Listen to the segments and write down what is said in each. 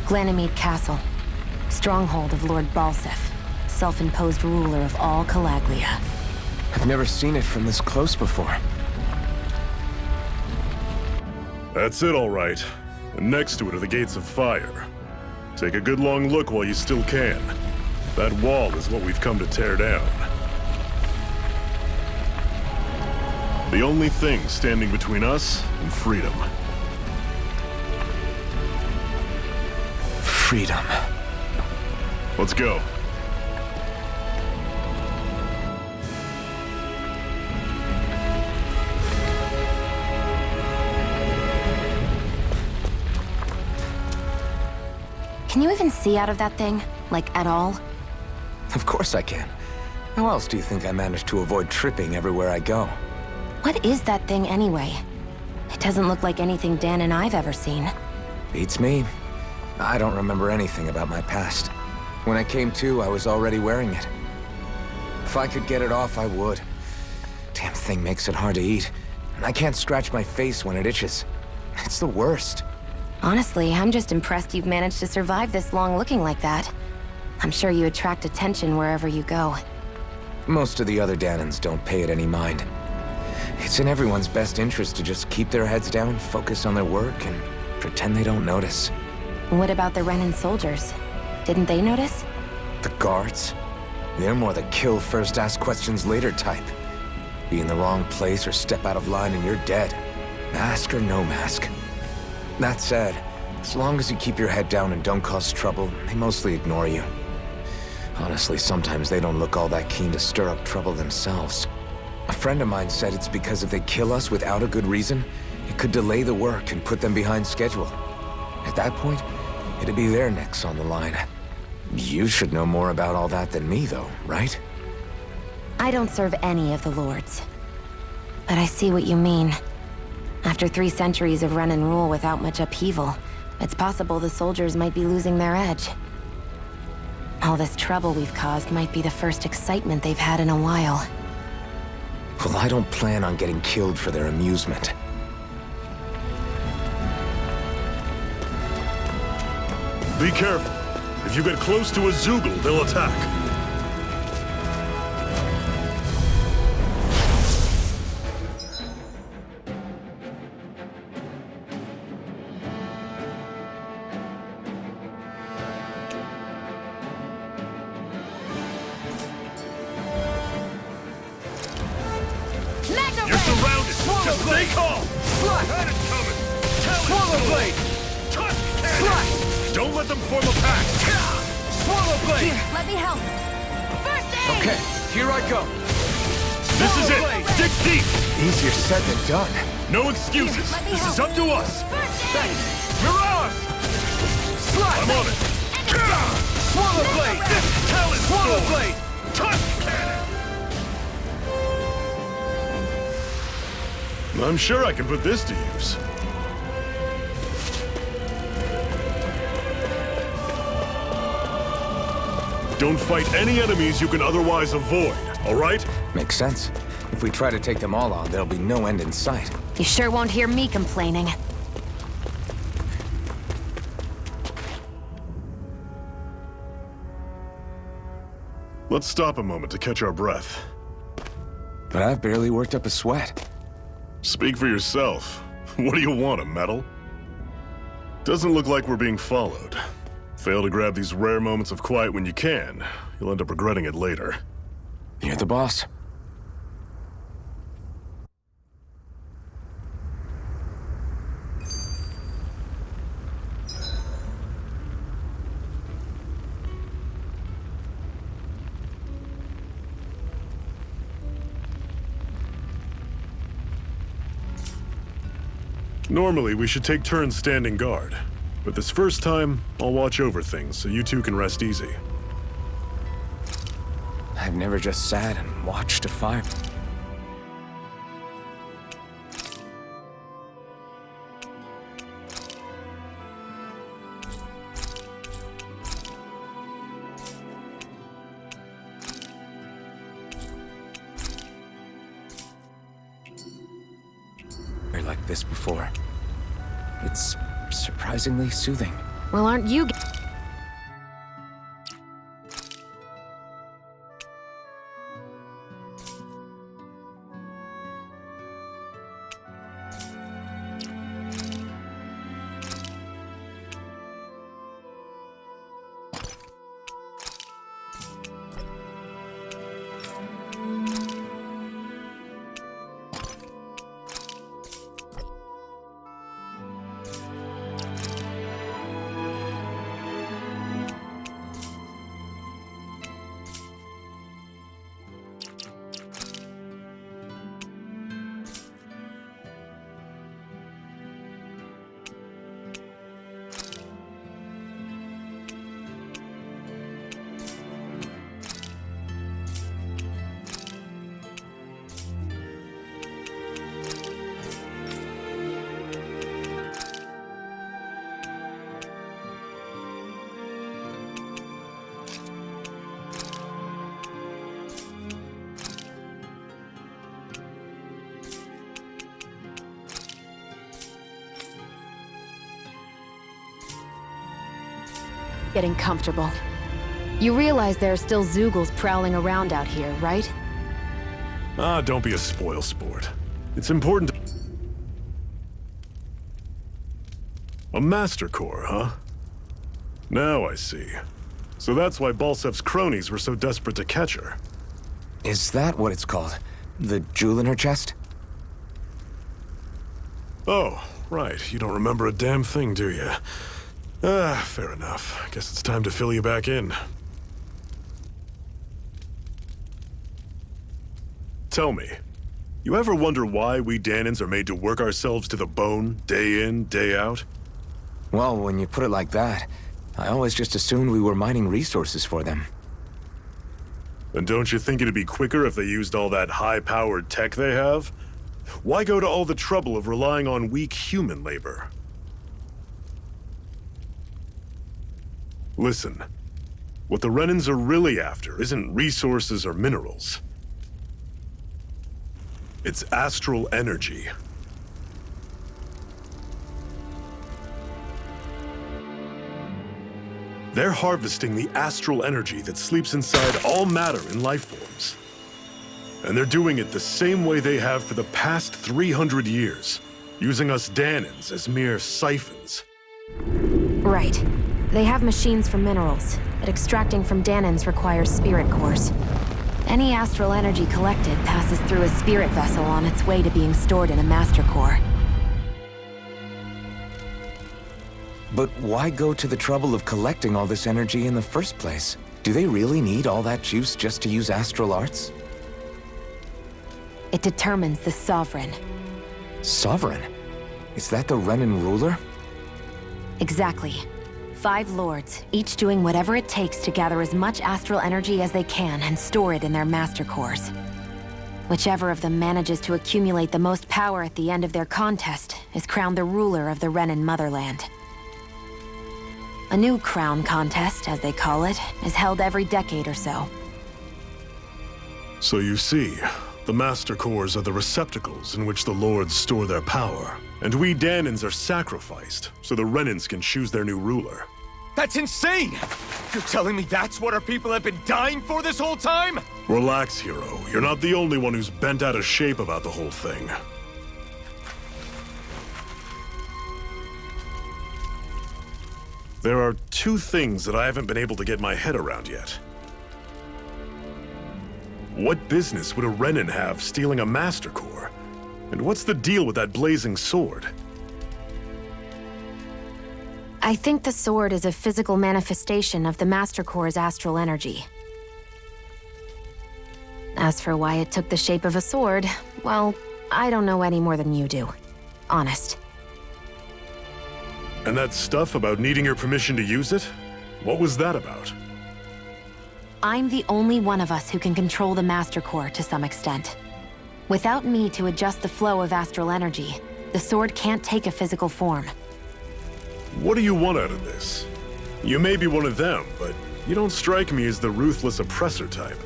Glanimede Castle. Stronghold of Lord Balseph, self-imposed ruler of all Calaglia. I've never seen it from this close before. That's it, all right. And next to it are the Gates of Fire. Take a good long look while you still can. That wall is what we've come to tear down. The only thing standing between us and freedom. Freedom. Let's go. Can you even see out of that thing? Like, at all? Of course I can. How else do you think I managed to avoid tripping everywhere I go? What is that thing anyway? It doesn't look like anything Dan and I've ever seen. Beats me. I don't remember anything about my past. When I came to, I was already wearing it. If I could get it off, I would. Damn thing makes it hard to eat. And I can't scratch my face when it itches. It's the worst. Honestly, I'm just impressed you've managed to survive this long looking like that. I'm sure you attract attention wherever you go. Most of the other Dahnans don't pay it any mind. It's in everyone's best interest to just keep their heads down, focus on their work, and pretend they don't notice. What about the Renan soldiers? Didn't they notice? The guards? They're more the kill first, ask questions later type. Be in the wrong place or step out of line and you're dead. Mask or no mask. That said, as long as you keep your head down and don't cause trouble, they mostly ignore you. Honestly, sometimes they don't look all that keen to stir up trouble themselves. A friend of mine said it's because if they kill us without a good reason, it could delay the work and put them behind schedule. At that point, it'd be their necks on the line. You should know more about all that than me, though, right? I don't serve any of the lords. But I see what you mean. After 3 centuries of Renan rule without much upheaval, it's possible the soldiers might be losing their edge. All this trouble we've caused might be the first excitement they've had in a while. Well, I don't plan on getting killed for their amusement. Be careful. If you get close to a Zeugle, they'll attack. You're surrounded! Just stay calm! Had it coming! Swallow blade! Don't let them form a pack! Swallow blade! Here, let me help. First aid! Okay, here I go. This is it! Dig deep! Easier said than done. No excuses! Here, let me This is help. up to us! First aid! Mirage! I'm on it! Swallow blade! Talon Swallow sword! blade! Tusk cannon! I'm sure I can put this to use. Don't fight any enemies you can otherwise avoid, all right? Makes sense. If we try to take them all on, there'll be no end in sight. You sure won't hear me complaining. Let's stop a moment to catch our breath. But I've barely worked up a sweat. Speak for yourself. What do you want, a medal? Doesn't look like we're being followed. Fail to grab these rare moments of quiet when you can, you'll end up regretting it later. You're the boss. Normally, we should take turns standing guard. But this first time, I'll watch over things so you two can rest easy. I've never just sat and watched a fire. Like this before. It's surprisingly soothing. Well, aren't you... Getting comfortable. You realize there are still Zeugles prowling around out here, right? Ah, don't be a spoilsport. It's important to... A Master Core, huh? Now I see. So that's why Balsef's cronies were so desperate to catch her. Is that what it's called? The jewel in her chest? Oh, right. You don't remember a damn thing, do you? Ah, fair enough. Guess it's time to fill you back in. Tell me, you ever wonder why we Dahnans are made to work ourselves to the bone, day in, day out? Well, when you put it like that, I always just assumed we were mining resources for them. And don't you think it'd be quicker if they used all that high-powered tech they have? Why go to all the trouble of relying on weak human labor? Listen, what the Renans are really after isn't resources or minerals. It's astral energy. They're harvesting the astral energy that sleeps inside all matter in life forms. And they're doing it the same way they have for the past 300 years, using us Dahnans as mere siphons. Right. They have machines for minerals, but extracting from Dahnans requires spirit cores. Any astral energy collected passes through a spirit vessel on its way to being stored in a master core. But why go to the trouble of collecting all this energy in the first place? Do they really need all that juice just to use astral arts? It determines the Sovereign. Sovereign? Is that the Renan ruler? Exactly. 5 lords, each doing whatever it takes to gather as much astral energy as they can and store it in their master cores. Whichever of them manages to accumulate the most power at the end of their contest is crowned the ruler of the Renan motherland. A new crown contest, as they call it, is held every decade or so. So you see, the Master Cores are the receptacles in which the Lords store their power. And we Dahnans are sacrificed, so the Renans can choose their new ruler. That's insane! You're telling me that's what our people have been dying for this whole time? Relax, hero. You're not the only one who's bent out of shape about the whole thing. There are 2 things that I haven't been able to get my head around yet. What business would a Renan have stealing a Master Core? And what's the deal with that blazing sword? I think the sword is a physical manifestation of the Master Core's astral energy. As for why it took the shape of a sword, well, I don't know any more than you do. Honest. And that stuff about needing your permission to use it? What was that about? I'm the only one of us who can control the Master Core to some extent. Without me to adjust the flow of astral energy, the sword can't take a physical form. What do you want out of this? You may be one of them, but you don't strike me as the ruthless oppressor type.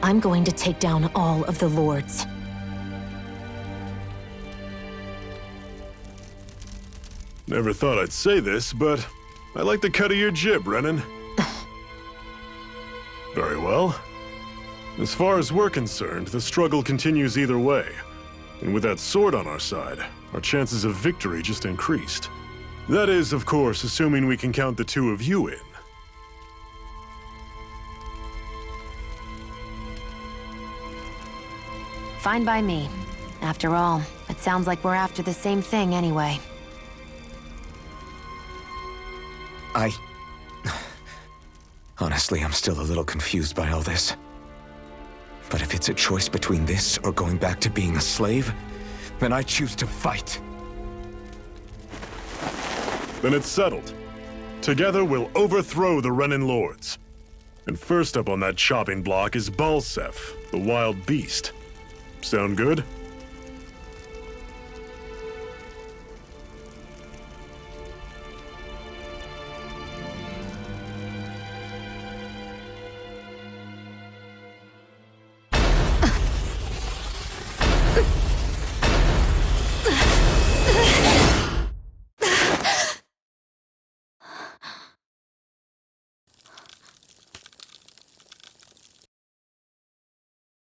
I'm going to take down all of the lords. Never thought I'd say this, but I like the cut of your jib, Renan. Very well. As far as we're concerned, the struggle continues either way. And with that sword on our side, our chances of victory just increased. That is, of course, assuming we can count the two of you in. Fine by me. After all, it sounds like we're after the same thing anyway. Honestly, I'm still a little confused by all this. But if it's a choice between this or going back to being a slave, then I choose to fight. Then it's settled. Together, we'll overthrow the Renan Lords. And first up on that chopping block is Balseph, the wild beast. Sound good?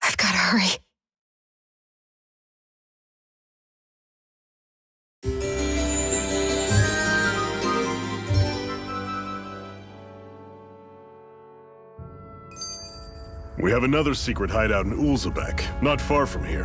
I've gotta hurry. We have another secret hideout in Ulzebek, not far from here.